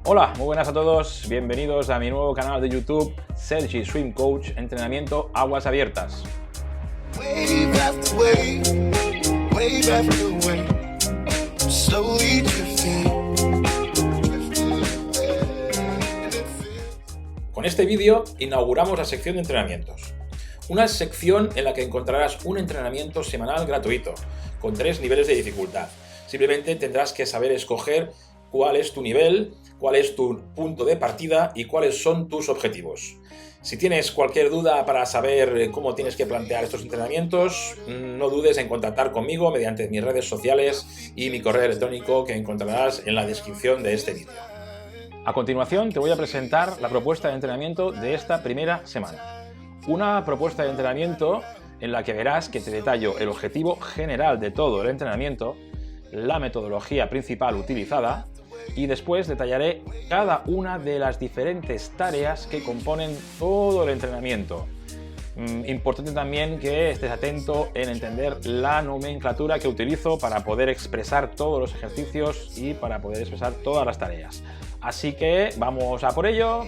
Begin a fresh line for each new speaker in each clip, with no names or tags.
Hola, muy buenas a todos, bienvenidos a mi nuevo canal de YouTube, Sergi Swim Coach, entrenamiento aguas abiertas.
Wave after wave, wave after wave, I'm slowly drifting.
Con este vídeo inauguramos la sección de entrenamientos. Una sección en la que encontrarás un entrenamiento semanal gratuito, con 3 niveles de dificultad. Simplemente tendrás que saber escoger cuál es tu nivel, cuál es tu punto de partida y cuáles son tus objetivos. Si tienes cualquier duda para saber cómo tienes que plantear estos entrenamientos, no dudes en contactar conmigo mediante mis redes sociales y mi correo electrónico que encontrarás en la descripción de este vídeo. A continuación te voy a presentar la propuesta de entrenamiento de esta primera semana. Una propuesta de entrenamiento en la que verás que te detallo el objetivo general de todo el entrenamiento, la metodología principal utilizada y después detallaré cada una de las diferentes tareas que componen todo el entrenamiento. Importante también que estés atento en entender la nomenclatura que utilizo para poder expresar todos los ejercicios y para poder expresar todas las tareas. Así que vamos a por ello.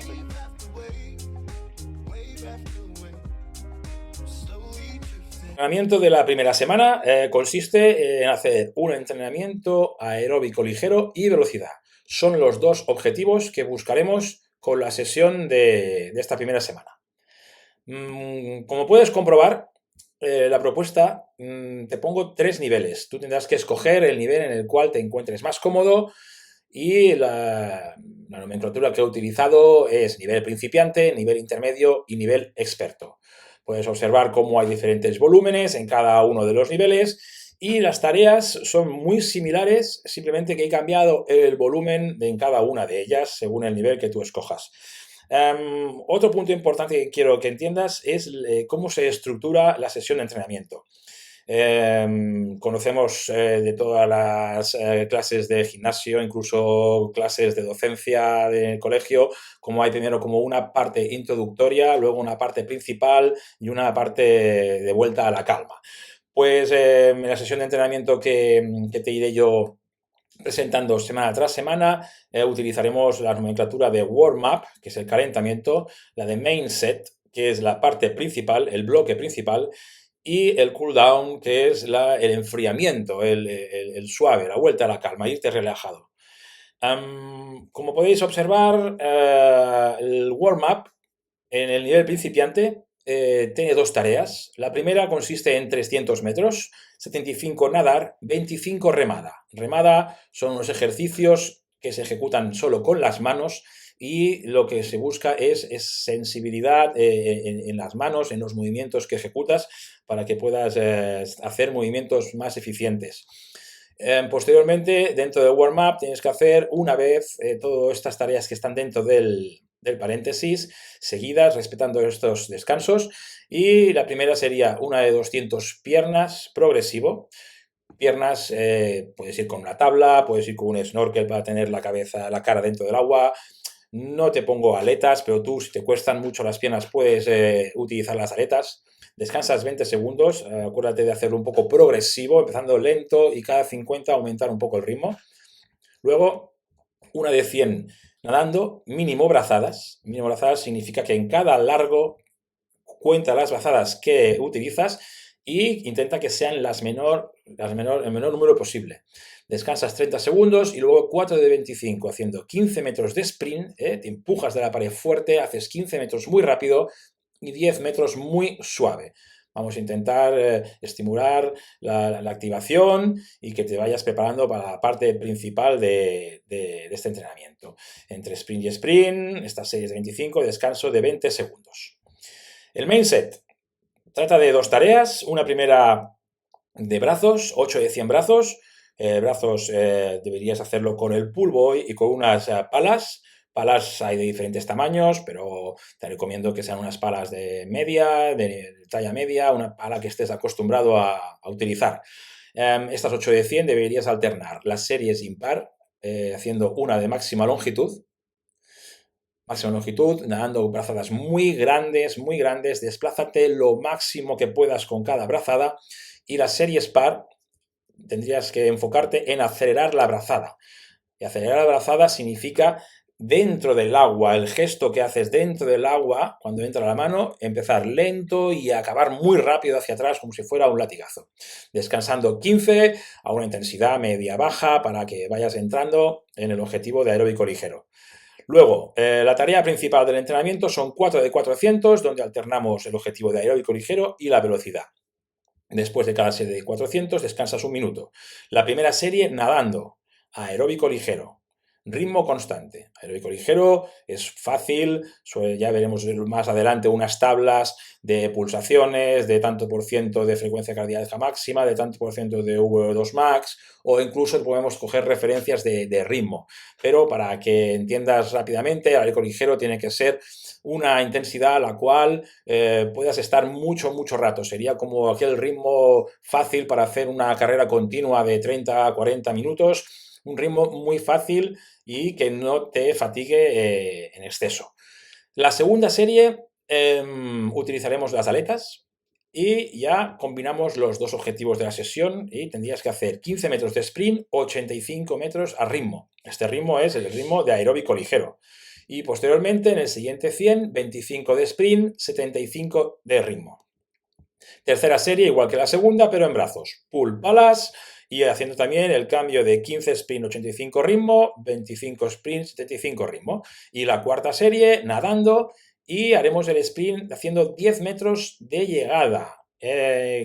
El entrenamiento de la primera semana consiste en hacer un entrenamiento aeróbico ligero y velocidad. Son los dos objetivos que buscaremos con la sesión de esta primera semana. Como puedes comprobar, la propuesta te pongo 3 niveles. Tú tendrás que escoger el nivel en el cual te encuentres más cómodo y la nomenclatura que he utilizado es nivel principiante, nivel intermedio y nivel experto. Puedes observar cómo hay diferentes volúmenes en cada uno de los niveles y las tareas son muy similares, simplemente que he cambiado el volumen en cada una de ellas según el nivel que tú escojas. Otro punto importante que quiero que entiendas es cómo se estructura la sesión de entrenamiento. Conocemos de todas las clases de gimnasio, incluso clases de docencia de colegio, como hay primero como una parte introductoria, luego una parte principal y una parte de vuelta a la calma. Pues en la sesión de entrenamiento que te iré yo presentando semana tras semana, utilizaremos la nomenclatura de warm-up, que es el calentamiento, la de main set, que es la parte principal, el bloque principal, y el cool down, que es el enfriamiento, el suave, la vuelta a la calma, irte relajado. Como podéis observar, el warm-up en el nivel principiante tiene 2 tareas. La primera consiste en 300 metros, 75 nadar, 25 remada. Remada son unos ejercicios que se ejecutan solo con las manos y lo que se busca es sensibilidad en las manos, en los movimientos que ejecutas para que puedas hacer movimientos más eficientes. Posteriormente, dentro del warm-up, tienes que hacer una vez todas estas tareas que están dentro del paréntesis, seguidas, respetando estos descansos. Y la primera sería una de 200 piernas, progresivo. Piernas, puedes ir con una tabla, puedes ir con un snorkel para tener la cara dentro del agua. No te pongo aletas, pero tú, si te cuestan mucho las piernas, puedes utilizar las aletas. Descansas 20 segundos, acuérdate de hacerlo un poco progresivo, empezando lento y cada 50 aumentar un poco el ritmo. Luego, una de 100 nadando, mínimo brazadas. Mínimo brazadas significa que en cada largo cuenta las brazadas que utilizas y intenta que sean el menor número posible. Descansas 30 segundos y luego 4 de 25, haciendo 15 metros de sprint, te empujas de la pared fuerte, haces 15 metros muy rápido y 10 metros muy suave. Vamos a intentar estimular la activación y que te vayas preparando para la parte principal de este entrenamiento. Entre sprint y sprint, estas series de 25, descanso de 20 segundos. El main set trata de 2 tareas. Una primera de brazos, 8 de 100 brazos. Deberías hacerlo con el pull boy y con unas palas. Palas hay de diferentes tamaños, pero te recomiendo que sean unas palas de talla media, una pala que estés acostumbrado a utilizar. Estas 8 de 100 deberías alternar las series impar, haciendo una de máxima longitud, nadando brazadas muy grandes, desplázate lo máximo que puedas con cada brazada y las series par tendrías que enfocarte en acelerar la brazada. Y acelerar la brazada significa dentro del agua, el gesto que haces dentro del agua, cuando entra la mano, empezar lento y acabar muy rápido hacia atrás, como si fuera un latigazo. Descansando 15 a una intensidad media-baja para que vayas entrando en el objetivo de aeróbico ligero. Luego, la tarea principal del entrenamiento son 4 de 400, donde alternamos el objetivo de aeróbico ligero y la velocidad. Después de cada serie de 400, descansas un minuto. La primera serie nadando, aeróbico ligero, ritmo constante. Aeróbico ligero es fácil, ya veremos más adelante unas tablas de pulsaciones, de tanto por ciento de frecuencia cardíaca máxima, de tanto por ciento de VO2 max, o incluso podemos coger referencias de ritmo. Pero para que entiendas rápidamente, el aeróbico ligero tiene que ser una intensidad a la cual puedas estar mucho rato. Sería como aquel ritmo fácil para hacer una carrera continua de 30 a 40 minutos, un ritmo muy fácil y que no te fatigue en exceso. La segunda serie utilizaremos las aletas y ya combinamos los dos objetivos de la sesión y tendrías que hacer 15 metros de sprint, 85 metros a ritmo. Este ritmo es el ritmo de aeróbico ligero. Y posteriormente, en el siguiente 100, 25 de sprint, 75 de ritmo. Tercera serie, igual que la segunda, pero en brazos. Pull palas y haciendo también el cambio de 15 sprint, 85 ritmo, 25 sprint, 75 ritmo. Y la cuarta serie, nadando, y haremos el sprint haciendo 10 metros de llegada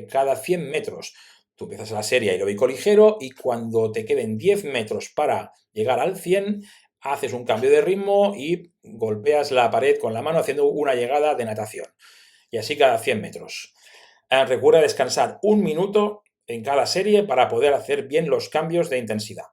cada 100 metros. Tú empiezas la serie aeróbico ligero y cuando te queden 10 metros para llegar al 100, haces un cambio de ritmo y golpeas la pared con la mano haciendo una llegada de natación. Y así cada 100 metros. Recuerda descansar un minuto en cada serie para poder hacer bien los cambios de intensidad.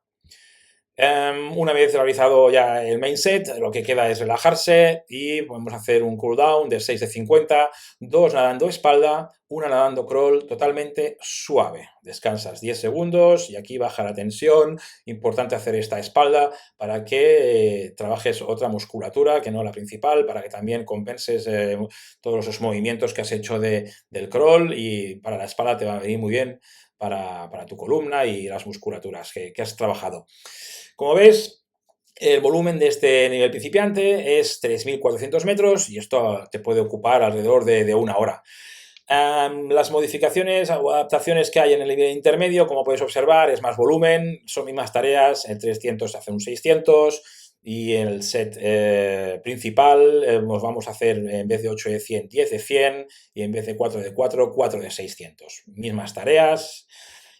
Una vez realizado ya el main set, lo que queda es relajarse y podemos hacer un cooldown de 6 de 50, 2 nadando espalda, 1 nadando crawl totalmente suave. Descansas 10 segundos y aquí baja la tensión. Importante hacer esta espalda para que trabajes otra musculatura que no la principal, para que también compenses todos esos movimientos que has hecho del crawl, y para la espalda te va a venir muy bien para tu columna y las musculaturas que has trabajado. Como ves, el volumen de este nivel principiante es 3.400 metros y esto te puede ocupar alrededor de una hora. Las modificaciones o adaptaciones que hay en el nivel intermedio, como puedes observar, es más volumen, son mismas tareas, el 300 hace un 600 y en el set principal nos vamos a hacer, en vez de 8 de 100, 10 de 100 y en vez de 4 de 4, 4 de 600. Mismas tareas.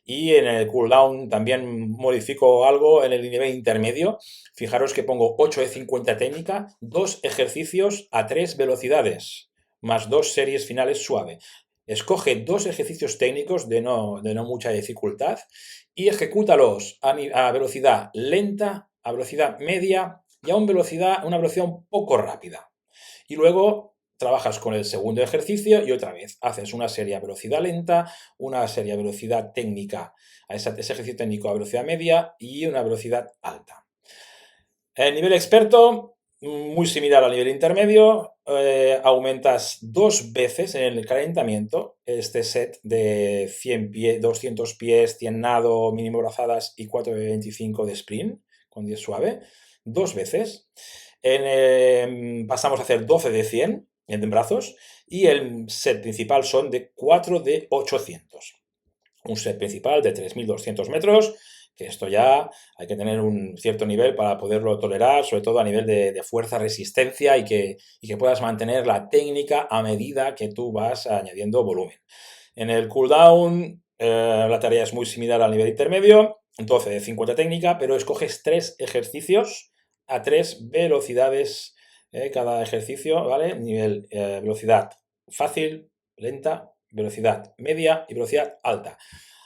Y en el cooldown también modifico algo en el nivel intermedio. Fijaros que pongo 8 de 50 técnica, 2 ejercicios a 3 velocidades, más 2 series finales suave. Escoge 2 ejercicios técnicos de no mucha dificultad y ejecútalos a velocidad lenta, a velocidad media y a una velocidad un poco rápida. Y luego trabajas con el segundo ejercicio y otra vez haces una serie a velocidad lenta, una serie a velocidad técnica, ese ejercicio técnico a velocidad media y una velocidad alta. El nivel experto, muy similar al nivel intermedio, aumentas 2 veces en el calentamiento este set de 100 pies, 200 pies, 100 nado, mínimo brazadas y 4 de 25 de sprint con 10 suave, 2 veces. Pasamos a hacer 12 de 100 en brazos y el set principal son de 4 de 800. Un set principal de 3.200 metros, que esto ya hay que tener un cierto nivel para poderlo tolerar, sobre todo a nivel de fuerza, resistencia y que puedas mantener la técnica a medida que tú vas añadiendo volumen. En el cooldown la tarea es muy similar al nivel intermedio, 12 de 50 técnica, pero escoges 3 ejercicios a 3 velocidades cada ejercicio, ¿vale? Nivel velocidad fácil, lenta, velocidad media y velocidad alta.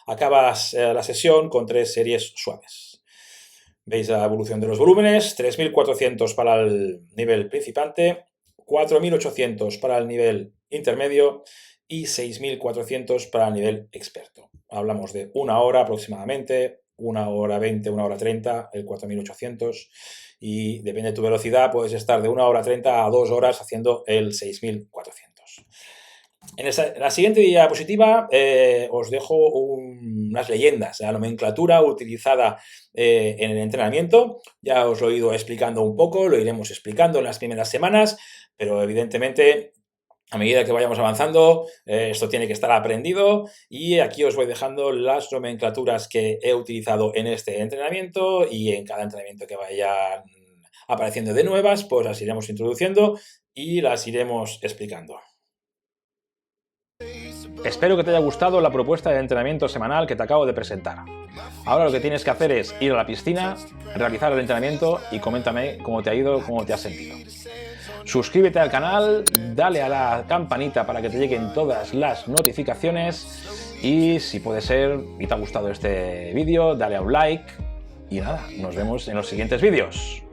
Acabas la sesión con 3 series suaves. Veis la evolución de los volúmenes, 3.400 para el nivel principiante, 4.800 para el nivel intermedio y 6.400 para el nivel experto. Hablamos de una hora aproximadamente, 1 hora 20, 1 hora 30, el 4.800, y depende de tu velocidad, puedes estar de 1 hora 30 a 2 horas haciendo el 6.400. En la siguiente diapositiva os dejo unas leyendas, la nomenclatura utilizada en el entrenamiento. Ya os lo he ido explicando un poco, lo iremos explicando en las primeras semanas, pero evidentemente a medida que vayamos avanzando, esto tiene que estar aprendido, y aquí os voy dejando las nomenclaturas que he utilizado en este entrenamiento, y en cada entrenamiento que vayan apareciendo de nuevas, pues las iremos introduciendo y las iremos explicando. Espero que te haya gustado la propuesta de entrenamiento semanal que te acabo de presentar. Ahora lo que tienes que hacer es ir a la piscina, realizar el entrenamiento y coméntame cómo te ha ido, cómo te has sentido. Suscríbete al canal, dale a la campanita para que te lleguen todas las notificaciones, y si puede ser y te ha gustado este vídeo, dale a un like, y nada, nos vemos en los siguientes vídeos.